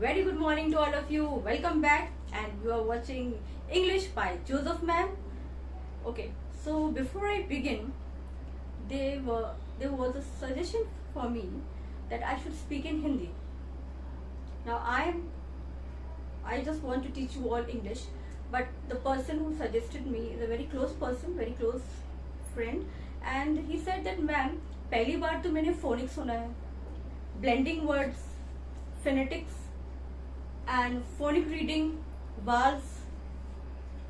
Very good morning to all of you. Welcome back, and you are watching English by Joseph Ma'am. Okay, so before I begin, there was a suggestion for me that I should speak in Hindi. Now I just want to teach you all English, but the person who suggested me is a very close person, very close friend, and he said that ma'am, पहली बार तो मैंने phonics सुना है, blending words, phonetics and phonic reading, vowels,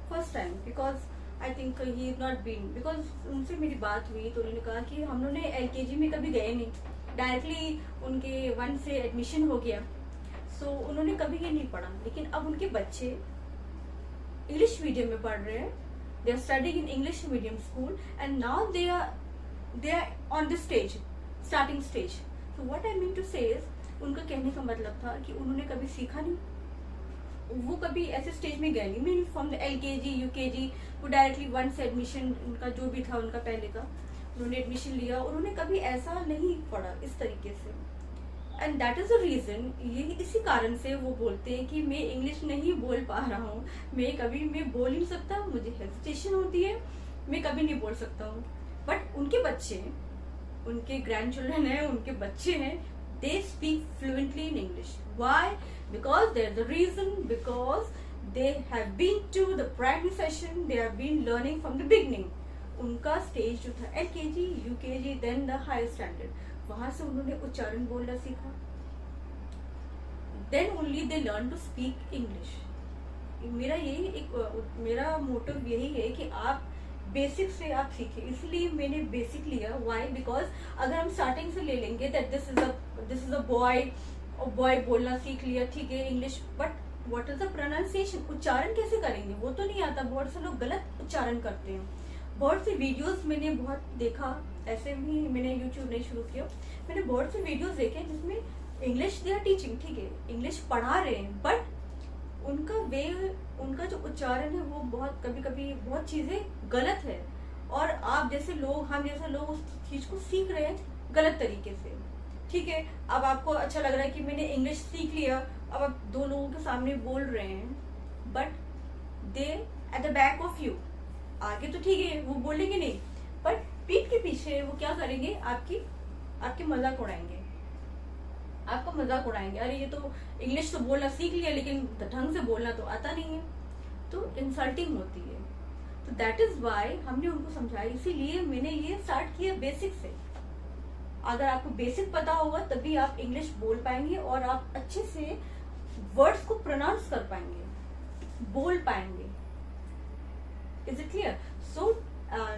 first time, because I think he is not been, because उनसे मेरी बात हुई तो उन्होंने कहा कि हम लोग ने LKG में कभी गए नहीं, डायरेक्टली उनके 1 से एडमिशन हो गया, सो उन्होंने कभी ये नहीं पढ़ा. लेकिन अब उनके बच्चे इंग्लिश मीडियम में पढ़ रहे हैं, they are studying in English medium school and now they are on this stage, starting stage. So what I mean to say is, उनका कहने का मतलब था कि उन्होंने कभी सीखा नहीं, वो कभी ऐसे स्टेज में गए नहीं, mean from the LKG UKG वो डायरेक्टली 1 से एडमिशन, उनका जो भी था उनका पहले का, उन्होंने एडमिशन लिया, उन्होंने कभी ऐसा नहीं पढ़ा इस तरीके से. And that is the reason, ये इसी कारण से वो बोलते हैं कि मैं इंग्लिश नहीं बोल पा रहा हूँ, मैं बोल नहीं सकता, मुझे हेजिटेशन होती है, मैं कभी नहीं बोल सकता हूँ. बट उनके बच्चे, उनके ग्रैंड चिल्ड्रन है, उनके बच्चे हैं, they speak fluently in English. Why? Because there's the reason, because they have been to the primary session, they have been learning from the beginning. उनका स्टेज जो था LKG UKG then the higher standard, वहां से उन्होंने उच्चारण बोलना सीखा, then only they learn to speak English. मेरा मोटिव यही है कि आप बेसिक से आप सीखे, इसलिए मैंने बेसिक लिया. व्हाई? बिकॉज अगर हम स्टार्टिंग से ले लेंगे that this is a boy, और बॉय बोलना सीख लिया, ठीक है English, but what is the pronunciation, उच्चारण कैसे करेंगे, वो तो नहीं आता. बहुत से लोग गलत उच्चारण करते हैं. बहुत से वीडियोस मैंने बहुत देखा, ऐसे भी मैंने यूट्यूब नहीं शुरू किया, मैंने बहुत से वीडियोस देखे जिसमें इंग्लिश दे आर टीचिंग, ठीक है इंग्लिश पढ़ा रहे हैं, बट उनका जो उच्चारण है वो बहुत कभी कभी बहुत चीजें गलत है, और आप जैसे लोग, हम जैसे लोग उस चीज को सीख रहे हैं गलत तरीके से. ठीक है, अब आपको अच्छा लग रहा है कि मैंने इंग्लिश सीख लिया, अब आप 2 लोगों के सामने बोल रहे हैं, but they at the back of you, आगे तो ठीक है वो बोलेंगे नहीं, बट पीठ के पीछे वो क्या करेंगे, आपकी मजाक उड़ाएंगे, आपका मजाक उड़ाएंगे. अरे ये तो इंग्लिश तो बोलना सीख लिया लेकिन ढंग से बोलना तो आता नहीं है, तो इंसल्टिंग होती है. तो दैट इज वाई हमने उनको समझाया, इसीलिए मैंने ये स्टार्ट किया बेसिक से. अगर आपको बेसिक पता होगा तभी आप इंग्लिश बोल पाएंगे और आप अच्छे से वर्ड्स को प्रोनाउंस कर पाएंगे, बोल पाएंगे. Is it clear? So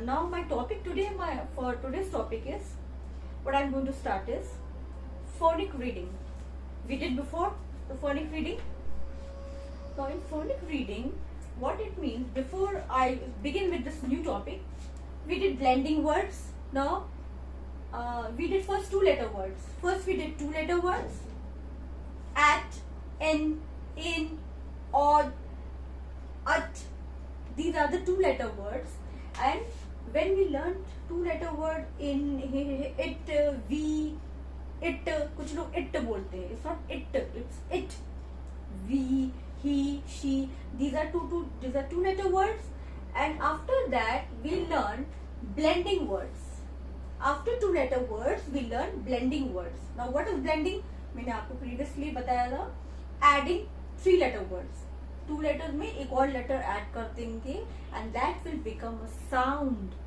now my topic today, for today's topic is, what I am going to start is phonic reading. We did before the phonic reading. Now in phonic reading, what it means, before I begin with this new topic, we did blending words. Now we did first 2-letter words. First we did 2-letter words, at, in, odd, at. These are the 2-letter words. And when we learned 2-letter word in it, we, it, कुछ लोग it बोलते हैं, it's not it, it's it. We, he, she, these are two-letter words. And after that we learn blending words. After 2-letter words we learn blending words. Now what is blending? मैंने आपको previously बताया था, adding 3-letter words. 2 letters में एक और letter add कर देंगे and that will become a sound.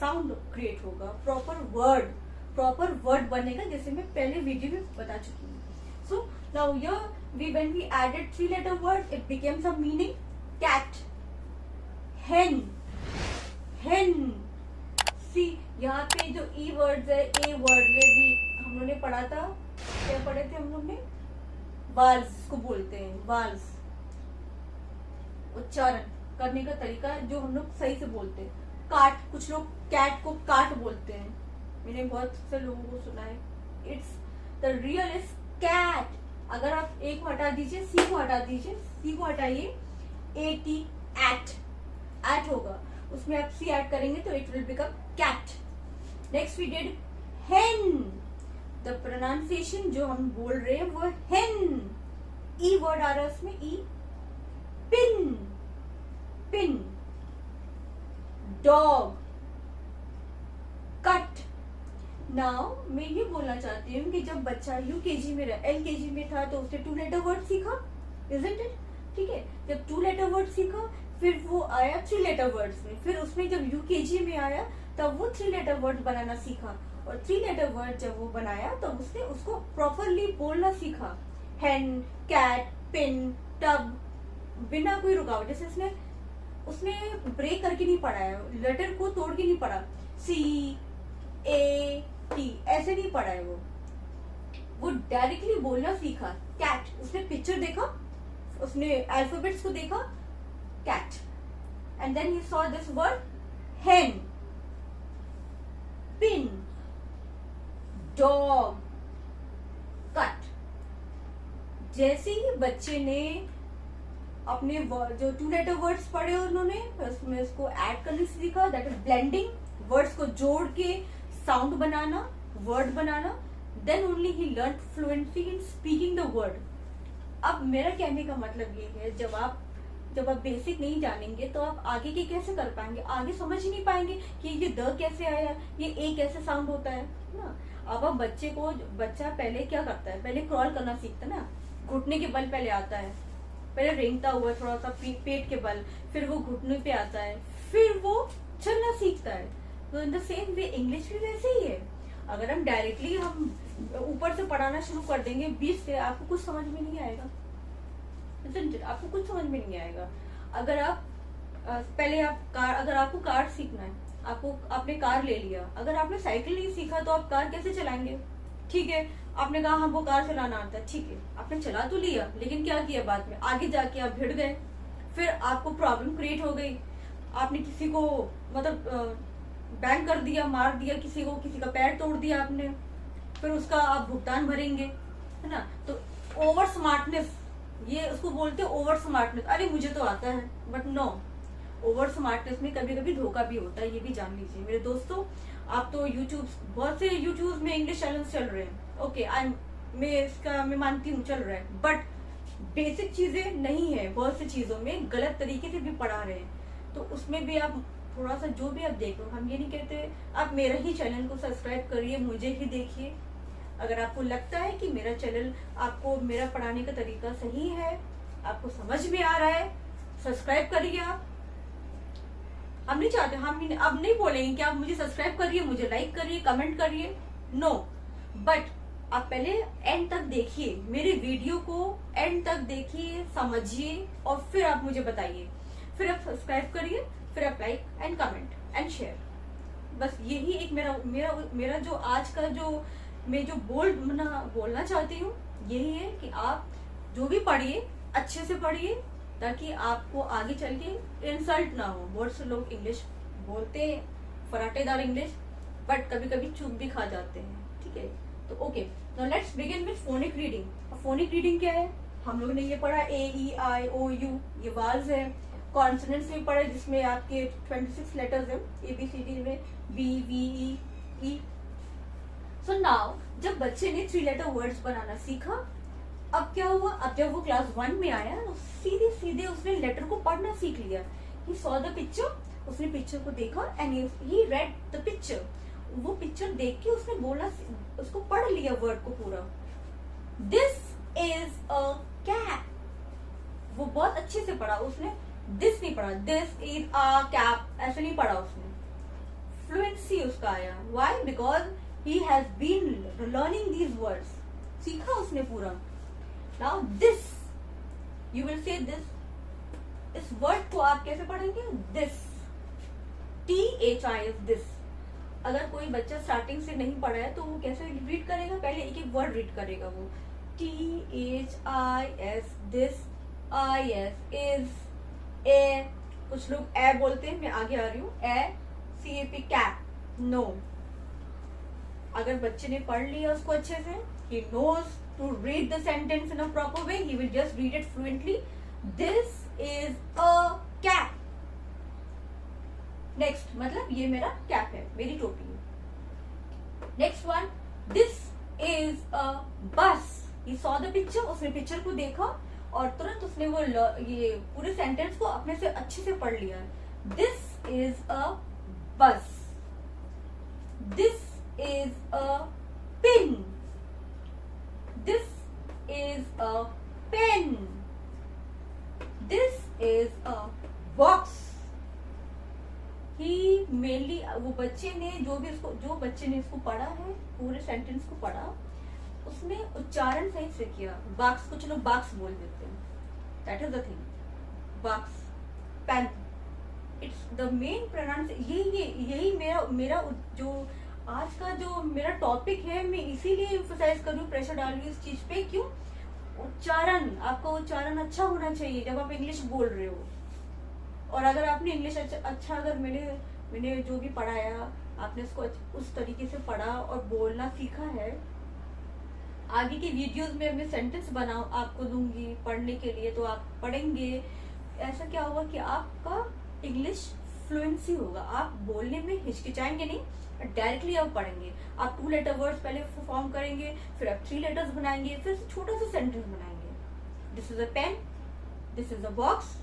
Sound create होगा, प्रॉपर वर्ड बनेगा, जैसे मैं पहले वीडियो में बता चुकी हूँ. So now here when we added 3-letter word, it became some meaning. cat, hen. See यहाँ पे जो e words है, a words है, हम लोगों ने पढ़ा था, क्या पढ़े थे हम लोग ने, vowels को बोलते हैं, vowels, उच्चारण करने का तरीका जो हम लोग सही से बोलते हैं. काट, कुछ लोग कैट को काट बोलते हैं, मैंने बहुत से लोगों को सुना है. It's the real is cat. अगर आप एक को हटा दीजिए, सी को हटा दीजिए, सी को हटाइए, AT, एट होगा, उसमें आप सी ऐड करेंगे तो it will become cat. Next we did hen. The pronunciation जो हम बोल रहे हैं वो hen. वर्ड आ रहा है उसमें, E, pin, pin, dog, cut. Now मैं ये बोलना चाहती हूँ कि जब बच्चा यूकेजी में एलकेजी में था तो उसने 2 लेटर वर्ड सीखा, इजंट इट? ठीक है, जब 2 लेटर वर्ड सीखा फिर वो आया 3 लेटर वर्ड्स में, फिर उसने जब यूकेजी में आया तब वो 3 लेटर वर्ड बनाना सीखा, और 3 लेटर वर्ड जब वो बनाया तब उसने उसको प्रॉपरली बोलना सीखा। हैन, कैट, पिन, टब, बिना कोई रुकावट। जैसे उसने ब्रेक करके नहीं पढ़ा है, लेटर को तोड़ के नहीं पढ़ा, सी ए टी ऐसे नहीं पढ़ा है, वो डायरेक्टली बोलना सीखा। कैट, उसने पिक्चर देखा, उसने अल्फाबेट्स को देखा, cat, and then he saw this word hen, pin, dog, cut। जैसे ही बच्चे ने अपने जो 2 लेटर वर्ड्स पढ़े उन्होंने उसमें उसको ऐड करने से सीखा, दैट इज ब्लेंडिंग, वर्ड्स को जोड़ के साउंड बनाना, वर्ड बनाना, then only he learn fluency in speaking the word. अब मेरा कहने का मतलब ये है, जब आप बेसिक नहीं जानेंगे तो आप आगे के कैसे कर पाएंगे, आगे समझ ही नहीं पाएंगे कि ये द कैसे आया, ये ए कैसे साउंड होता है ना। अब आप बच्चा पहले क्या करता है, पहले क्रॉल करना सीखता है ना, घुटने के बल पहले आता है, पहले रेंगता हुआ थोड़ा सा पेट के बल, फिर वो घुटने पे आता है, फिर वो चलना सीखता है। तो in the same way English भी वैसे ही है। अगर हम डायरेक्टली ऊपर से पढ़ाना शुरू कर देंगे 20 से, आपको कुछ समझ में नहीं आएगा, आपको कुछ समझ में नहीं आएगा। अगर आप पहले अगर आपको कार सीखना है, आपने कार ले लिया, अगर आपने साइकिल नहीं सीखा तो आप कार कैसे चलाएंगे? ठीक है, आपने कहा हमको कार चलाना आता है, ठीक है, आपने चला तो लिया, लेकिन क्या किया बाद में, आगे जाके आप भिड़ गए, फिर आपको प्रॉब्लम क्रिएट हो गई, आपने किसी को मतलब बैंग कर दिया, मार दिया किसी को, किसी का पैर तोड़ दिया आपने, फिर उसका आप भुगतान भरेंगे, है ना। तो ओवर स्मार्टनेस, ये उसको बोलते हैं ओवर स्मार्टनेस। अरे मुझे तो आता है, बट नो, ओवर स्मार्टनेस में कभी कभी धोखा भी होता है, ये भी जान लीजिए मेरे दोस्तों। आप तो बहुत से यूट्यूब में इंग्लिश चैनल्स चल रहे हैं, ओके, मैं मानती हूँ चल रहा है, बट बेसिक चीजें नहीं है, बहुत सी चीजों में गलत तरीके से भी पढ़ा रहे हैं। तो उसमें भी आप थोड़ा सा जो भी आप देख लो, हम ये नहीं कहते आप मेरा ही चैनल को सब्सक्राइब करिए, मुझे ही देखिए। अगर आपको लगता है कि मेरा चैनल आपको मेरा पढ़ाने का तरीका सही है, आपको समझ में आ रहा है, सब्सक्राइब करिए आप। हम नहीं चाहते, हम अब नहीं बोलेंगे कि आप मुझे सब्सक्राइब करिए, मुझे लाइक करिए, कमेंट करिए, नो, बट आप पहले एंड तक देखिए, मेरे वीडियो को एंड तक देखिए, समझिए, और फिर आप मुझे बताइए, फिर आप सब्सक्राइब करिए, फिर आप like and comment and share. बस यही एक मेरा जो आज का मैं जो बोलना चाहती हूँ यही है कि आप जो भी पढ़िए अच्छे से पढ़िए, ताकि आपको आगे चल के इंसल्ट ना हो। बहुत से लोग इंग्लिश बोलते हैं, फराटेदार इंग्लिश, बट कभी कभी चूक भी खा जाते हैं, ठीक है। तो okay, now let's begin with phonic reading. Phonic reading क्या है? हम लोगों ने ये पढ़ा A-E-I-O-U, ये वाल्स है। कॉन्सोनेंट्स भी पढ़े जिसमें आपके 26 लेटर्स हैं, ABCD में B-V-E-E। सो नाउ जब बच्चे ने 3 लेटर वर्ड्स बनाना सीखा, अब क्या हुआ, अब जब वो क्लास 1 में आया तो सीधे सीधे उसने लेटर को पढ़ना सीख लिया। ही सॉ द पिक्चर, उसने पिक्चर को देखा and he read the picture. वो पिक्चर देख के उसने बोला, उसको पढ़ लिया वर्ड को पूरा। दिस इज अ कैप, वो बहुत अच्छे से पढ़ा उसने, दिस नहीं पढ़ा, दिस इज अ कैप ऐसे नहीं पढ़ा उसने, फ्लुएंसी उसका आया। Why? Because he has been learning these words, सीखा उसने पूरा। Now this, you will say this, इस वर्ड को आप कैसे पढ़ेंगे? this, THIS, this। अगर कोई बच्चा स्टार्टिंग से नहीं पढ़ा है तो वो कैसे रीड करेगा? पहले एक एक वर्ड रीड करेगा वो, THIS, this, IS, is, a, कुछ लोग ए बोलते हैं, मैं आगे आ रही हूँ, ए, CAP, कैप, नो। अगर बच्चे ने पढ़ लिया उसको अच्छे से, he knows to read the sentence in a proper way, he will just read it fluently. This is a cap. Next, मतलब ये मेरा कैप है, मेरी टोपी है। Next one, this is a bus. He saw the picture, उसने picture को देखा और तुरंत उसने वो ये पूरे सेंटेंस को अपने से अच्छे से पढ़ लिया। This is a bus, this is a pin, this is a pen, this is a box. ही मेनली वो बच्चे ने जो बच्चे ने इसको पढ़ा है, पूरे सेंटेंस को पढ़ा, उसने उच्चारण सही से किया। बॉक्स को चलो बॉक्स बोल देते हैं, that is the thing. Box, pen, it's the main pronunciation. यही मेरा जो आज का जो मेरा टॉपिक है, मैं इसीलिए एम्फसाइज कर रही हूँ, प्रेशर डाल रही हूँ इस चीज पे। क्यों? उच्चारण, आपका उच्चारण अच्छा होना चाहिए जब आप इंग्लिश बोल रहे हो। और अगर आपने इंग्लिश अच्छा अगर मैंने जो भी पढ़ाया, आपने इसको उस तरीके से पढ़ा और बोलना सीखा है, आगे की वीडियोस में मैं सेंटेंस बना आपको दूंगी पढ़ने के लिए, तो आप पढ़ेंगे। ऐसा क्या होगा कि आपका इंग्लिश फ्लुएंसी होगा, आप बोलने में हिचकिचाएंगे नहीं, डायरेक्टली आप पढ़ेंगे। आप 2 लेटर वर्ड्स पहले फॉर्म करेंगे, फिर आप 3 लेटर्स बनाएंगे, फिर छोटा सा सेंटेंस बनाएंगे। This is a pen, this is a box,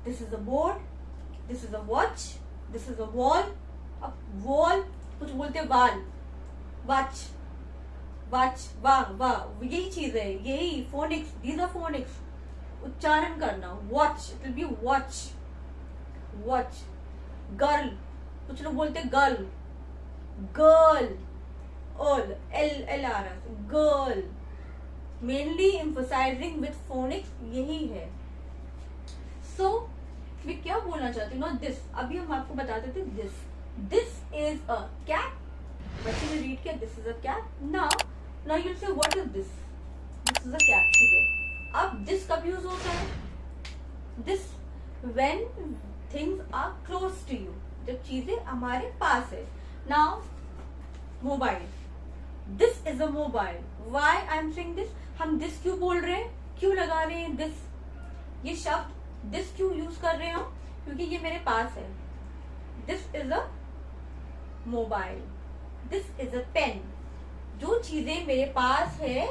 this is a board, this is a watch, this is a wall. अब वॉल, कुछ बोलते हैं वाल, वॉच, वॉच, वाह, यही चीज है, यही फोनिक्स, दीज आर फोनिक्स। उच्चारण करना, watch, it will be watch, watch. Girl, कुछ लोग बोलते हैं गर्ल, गर्ल, ऑल, एल आ रहा है, गर्ल। मेनली एम्फसाइजिंग विथ फोनिक्स यही है। सो मैं क्या बोलना चाहती हूँ ना, दिस, अभी हम आपको बता देते दिस इज अ कैट। बच्चे ने रीड किया, this is a cat. Now you say what is this is a cat, ठीक है। अब दिस कब यूज होता है? This when things are close to you, जब चीजें हमारे पास है। Now mobile, this is a mobile. Why I am saying this? हम दिस क्यों बोल रहे हैं, क्यों लगा रहे हैं दिस, ये शब्द दिस क्यों यूज कर रहे हो? क्योंकि ये मेरे पास है। This is a mobile, this is a pen. जो चीजें मेरे पास है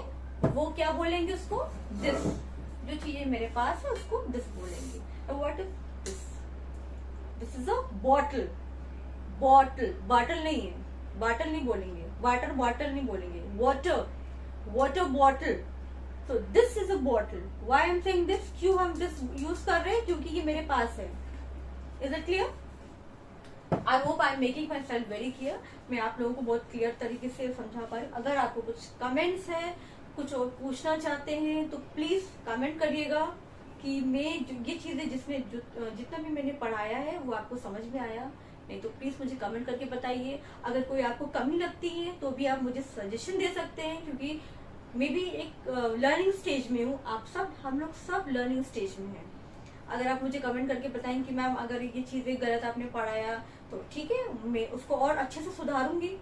वो क्या बोलेंगे उसको? दिस। जो चीजें मेरे पास है उसको दिस बोलेंगे। What is this? This is a bottle, bottle, bottle नहीं है, बॉटल नहीं बोलेंगे, वाटर बॉटल नहीं बोलेंगे, water, water bottle. So this is a bottle. Why I'm saying this? क्यों हम this यूज कर रहे हैं? क्योंकि ये मेरे पास है। Is it clear? I hope I'm making myself very clear. मैं आप लोगों को बहुत क्लियर तरीके से समझा पा रही हूँ। अगर आपको कुछ कमेंट्स है, कुछ और पूछना चाहते हैं, तो प्लीज कमेंट करिएगा कि मैं ये चीजें जितना भी मैंने पढ़ाया है वो आपको समझ में आया। नहीं तो प्लीज मुझे कमेंट करके बताइए। अगर कोई आपको कमी लगती है तो भी आप मुझे सजेशन दे सकते हैं, क्योंकि मैं भी एक लर्निंग स्टेज में हूँ। हम लोग सब लर्निंग स्टेज में हैं। अगर आप मुझे कमेंट करके बताएं कि मैम अगर ये चीजें गलत आपने पढ़ाया तो ठीक है, मैं उसको और अच्छे से सुधारूंगी।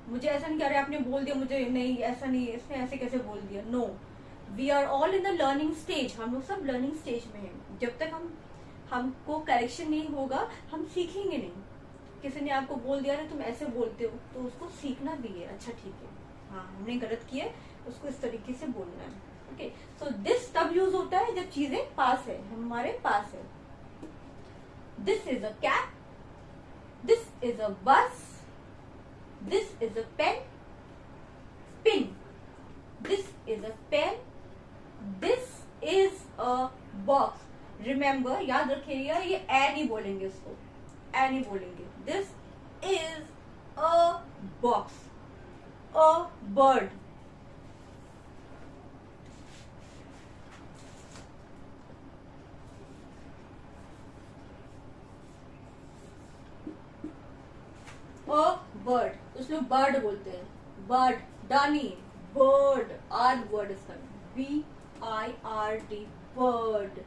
मुझे ऐसा नहीं कह रहे आपने बोल दिया, मुझे नहीं ऐसा नहीं, इसने ऐसे कैसे बोल दिया। No, we are all in the learning stage. हम लोग सब लर्निंग स्टेज में हैं। जब तक हमको करेक्शन नहीं होगा हम सीखेंगे नहीं। किसी ने आपको बोल दिया तुम ऐसे बोलते हो, तो उसको सीखना भी है। अच्छा ठीक है, हाँ हमने गलत किया, उसको इस तरीके से बोलना है। ओके, सो दिस तब यूज होता है जब चीजें पास है, हमारे पास है। This is a cat, this is a bus, this is a pen, pin, this is a pen, this is a box. Remember, याद रखिएगा, ये ए नहीं बोलेंगे, इसको ए नहीं बोलेंगे। This is a box, a bird, a bird. कुछ लोग बर्ड बोलते हैं, बर्ड, डानी, बर्ड, आर वर्ड इसका, BIRD, bird.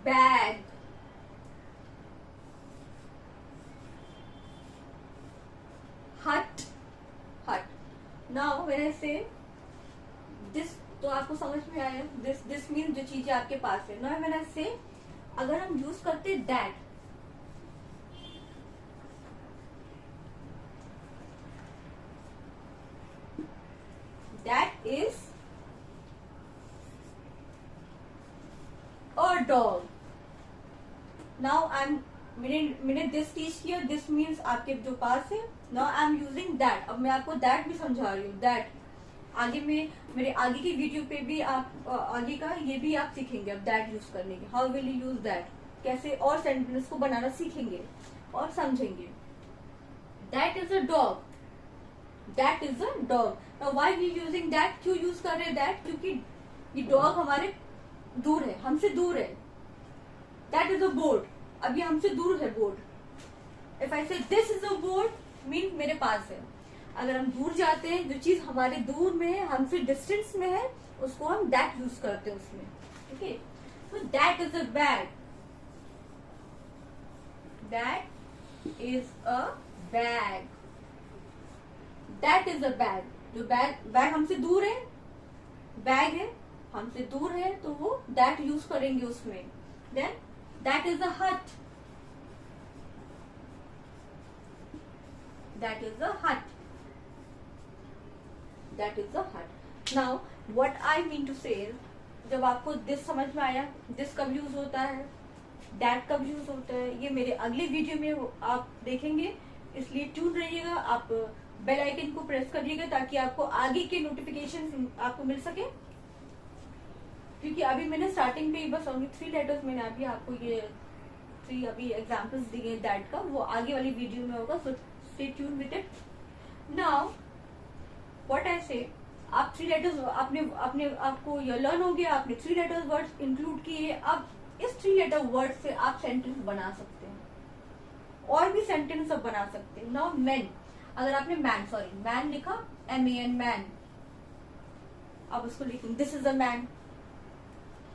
Bag, hut, hut. Now when I से दिस, तो आपको समझ में आया, दिस मीन जो चीजें आपके पास है। नाउ व्हेन आई से, अगर हम यूज करते that, That is a dog. Now मैंने दिस टीच किया, दिस मीन्स आपके जो पास है. Now I am using that. अब मैं आपको दैट भी समझा रही हूँ. दैट आगे में मेरे आगे की वीडियो पे भी आप आगे का ये भी आप सीखेंगे. अब दैट यूज करने के, how will you use that, कैसे और सेंटेंस को बनाना सीखेंगे और समझेंगे. That is a dog. That is a dog. Now why we using that, क्यों यूज कर रहे हैं दैट, क्योंकि ये डॉग हमारे दूर है, हमसे दूर है. That is a board. अब ये हमसे दूर है बोर्ड. इफ आई से this is a board, mean मेरे पास है. अगर हम दूर जाते हैं, जो चीज हमारे दूर में है, हमसे डिस्टेंस में है, उसको हम दैट यूज करते हैं उसमें. ठीक है. तो that is a bag. That is a bag. That is a bag. जो बैग हमसे दूर है, बैग है हमसे दूर है, तो वो दैट यूज करेंगे उसमें. देन दैट इज अ हट. दैट इज अ हट. That is a hut. Now what I mean to say, जब आपको दिस समझ में आया, दिस कब यूज होता है, दैट कब यूज होता है, ये मेरे अगले वीडियो में आप देखेंगे. इसलिए ट्यून रहिएगा. आप बेल आइकन को प्रेस करिएगा ताकि आपको आगे के नोटिफिकेशन आपको मिल सके. क्योंकि अभी मैंने स्टार्टिंग में बस ओनली 3 लेटर्स मैंने अभी आपको ये 3 अभी एग्जांपल्स दिए दैट का, वो आगे वाली वीडियो में होगा. So stay tune with it. Now what आई से, आप 3 लेटर्स आपने आपको ये लर्न हो गया. आपने 3 लेटर्स वर्ड्स इंक्लूड किए. अब इस 3 लेटर वर्ड से आप सेंटेंस बना सकते हैं, और भी सेंटेंस सब बना सकते हैं. नाउ मैन, अगर आपने मैन लिखा, MAN मैन, अब उसको लिखेंगे this is a man.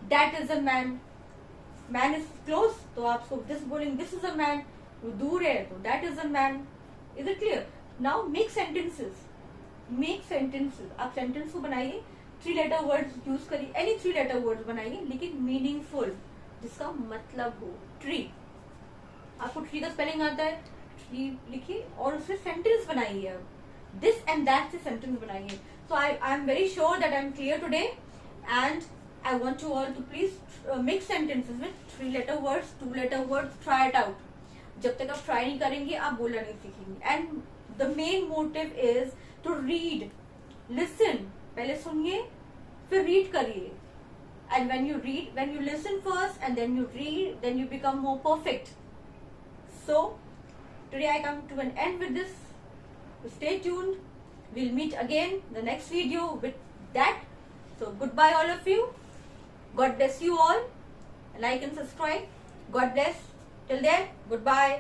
That is a man. Man is close, तो आप उसको दिस बोलेंगे दिस इज अ मैन. वो दूर है तो that is a man. Is it clear? Now make sentences. आप सेंटेंस को बनाइए. 3 लेटर वर्ड्स यूज करिए. एनी 3 लेटर वर्ड्स बनाइए, लेकिन मीनिंगफुल, जिसका मतलब हो. ट्री, आपको ट्री का स्पेलिंग आता है, ट्री लिखिए और उससे सेंटेंस बनाइए. अब दिस एंड दैट से सेंटेंस बनाइए. So I am very sure that I am clear today, and I want you all to please make sentences with 3 letter words, 2 letter words. Try it out. जब तक आप try नहीं करेंगे, आप बोलना नहीं सीखेंगे. And the main motive is to read, listen. पहले सुनिए, फिर रीड करिए. And when you listen first and then you read, then you become more perfect. So today I come to an end with this. Stay tuned. We'll meet again the next video with that. So goodbye all of you. God bless you all. Like and subscribe. God bless. Till then, goodbye.